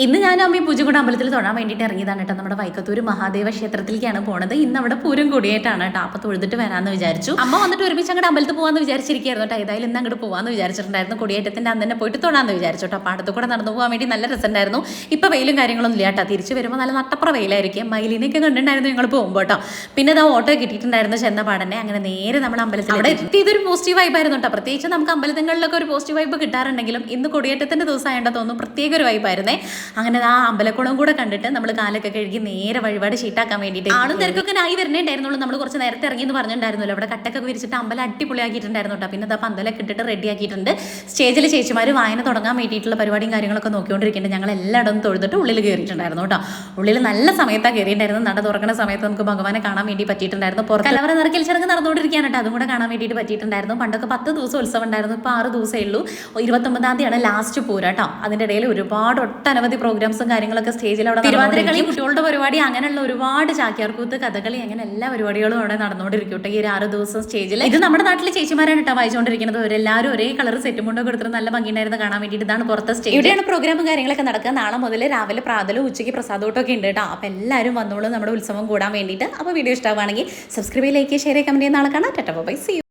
ഇന്ന് ഞാനും അമ്മയും പൂജക്കുട അമ്പലത്തിൽ തൊഴാൻ വേണ്ടിയിട്ട് ഇറങ്ങിയതാണ് കേട്ടോ. നമ്മുടെ വൈക്കത്തൂർ മഹാദേവ ക്ഷേത്രത്തിലേക്കാണ് പോണത്. ഇന്ന് അവിടെ പൂരം കൊടിയേറ്റാണ് കേട്ടോ. അപ്പോൾ തൊഴുതിട്ട് വരാമെന്ന് വിചാരിച്ചു. അമ്മ വന്നിട്ട് ഒരുമിച്ച് അങ്ങോട്ട് അമ്പലത്തിൽ പോകാമെന്ന് വിചാരിച്ചിരിക്കുകയായിരുന്നു കേട്ടോ. ഏതായാലും ഇന്ന് അങ്ങോട്ട് പോകാമെന്ന് വിചാരിച്ചിട്ടുണ്ടായിരുന്നു. കൊടിയേറ്റത്തിൻ്റെ അന്ന് തന്നെ പോയിട്ട് തൊഴാമെന്ന് വിചാരിച്ചു കേട്ടോ. അപ്പോൾ അടുത്ത് കൂടെ നടന്നു പോകാൻ വേണ്ടി നല്ല രസമുണ്ടായിരുന്നു. ഇപ്പോൾ വെയിലും കാര്യങ്ങളൊന്നും ഇല്ല കേട്ടോ. തിരിച്ച് വരുമ്പോൾ നല്ല നട്ടപ്പുറ വെയിലായിരിക്കും. മയിലിനെയൊക്കെ കണ്ടിട്ടുണ്ടായിരുന്നു ഞങ്ങൾ പോകുമ്പോൾ കേട്ടോ. പിന്നെ അത് ഓട്ടോ കിട്ടിയിട്ടുണ്ടായിരുന്നു ചെന്ന പാടന്നെ. അങ്ങനെ നേരെ നമ്മൾ അമ്പലത്തിൽ അവിടെ എത്തിയതൊരു പോസിറ്റീവ് വൈബായിരുന്നു കേട്ടോ. പ്രത്യേകിച്ച് നമുക്ക് അമ്പലങ്ങളിലൊക്കെ ഒരു പോസിറ്റീവ് വൈബ് കിട്ടാറുണ്ടെങ്കിലും ഇന്ന് കൊടിയേറ്റത്തിൻ്റെ ദിവസമായിട്ട് തോന്നുന്നു പ്രത്യേക ഒരു വൈബായിരുന്നേ. അങ്ങനെ ആ അമ്പലക്കുളം കൂടെ കണ്ടിട്ട് നമ്മൾ കാലൊക്കെ കഴുകി നേരെ വഴിപാട് ഷീട്ടാക്കാൻ വേണ്ടിയിട്ട് ആളും തിരക്കൊക്കെ ആയി വരുന്നുണ്ടായിരുന്നുള്ളൂ. നമ്മൾ കുറച്ച് നേരത്തെ ഇറങ്ങി എന്ന് പറഞ്ഞിട്ടുണ്ടായിരുന്നല്ലോ. അവിടെ കട്ടൊക്കെ വിരിച്ചിട്ട് അമ്പലം അടിപൊളിയാക്കിയിട്ടുണ്ടായിരുന്നു കേട്ടോ. പിന്നെ ആ പന്തലൊക്കെ ഇട്ടിട്ട് റെഡി ആക്കിയിട്ടുണ്ട്. സ്റ്റേജിൽ ചേച്ചിമാർ വായന തുടങ്ങാൻ വേണ്ടിയിട്ടുള്ള പരിപാടിയും കാര്യങ്ങളൊക്കെ നോക്കിക്കൊണ്ടിരിക്കുന്നുണ്ട്. ഞങ്ങൾ എല്ലായിടവും തൊഴുതിട്ട് ഉള്ളിൽ കയറിയിട്ടുണ്ടായിരുന്നു കേട്ടോ. ഉള്ളിൽ നല്ല സമയത്താണ് കയറിയിട്ടുണ്ടായിരുന്നു. നട തുറക്കുന്ന സമയത്ത് നമുക്ക് ഭഗവാനെ കാണാൻ വേണ്ടി പറ്റിയിട്ടുണ്ടായിരുന്നു. പുറത്ത് കലവറ നിറക്കൽ ചടങ്ങ് നടന്നുകൊണ്ടിരിക്കുകയാണ് കേട്ടോ. അതും കൂടെ കാണാൻ വേണ്ടിയിട്ട് പറ്റിയിട്ടുണ്ടായിരുന്നു. പണ്ടൊക്കെ 10 ദിവസം ഉത്സവം ഉണ്ടായിരുന്നു. ഇപ്പോൾ 6 ദിവസമേ ഉള്ളൂ. 29-ാം തീയതിയാണ് ലാസ്റ്റ് പൂരം കേട്ടോ. അതിൻ്റെ ഇടയിൽ ഒരുപാട് ഒട്ടനവധി പ്രോഗ്രാംസും കാര്യങ്ങളൊക്കെ സ്റ്റേജിൽ അവിടെ തിരുവാതിരക്കളി, കുട്ടികളുടെ പരിപാടി, അങ്ങനെയുള്ള ഒരുപാട് ചാക്യാർകൂത്ത്, കഥകളി, അങ്ങനെ എല്ലാ പരിപാടികളും അവിടെ നടന്നുകൊണ്ടിരിക്കട്ടെ. ഈ ഒരു 6 ദിവസം സ്റ്റേജിൽ. ഇത് നമ്മുടെ നാട്ടിലെ ചേച്ചിമാരാണ് കേട്ടോ വായിച്ചുകൊണ്ടിരിക്കുന്നത്. അവരെല്ലാവരും ഒരേ കളർ സെറ്റും കൊണ്ടൊക്കെ എടുത്തിട്ട് നല്ല ഭംഗിയുണ്ടായിരുന്നു കാണാൻ വേണ്ടിയിട്ട്. ഇതാണ് പുറത്തെ സ്റ്റേജ്. ഇവിടെയാണ് പ്രോഗ്രാമും കാര്യങ്ങളൊക്കെ നടക്കുക. നാളെ മുതൽ രാവിലെ പ്രാതലും ഉച്ചയ്ക്ക് പ്രസാദോട്ടൊക്കെ ഉണ്ട് കേട്ടോ. അപ്പോൾ എല്ലാവരും വന്നോളൂ നമ്മുടെ ഉത്സവം കൂടാൻ വേണ്ടിയിട്ട്. അപ്പോൾ വീഡിയോ ഇഷ്ടമാണെങ്കിൽ സബ്സ്ക്രൈബ്, ലൈക്ക്, ഷെയർ, കമൻറ്റ് ചെയ്യുന്ന ആളെ കാണാം. Tata bye, see U.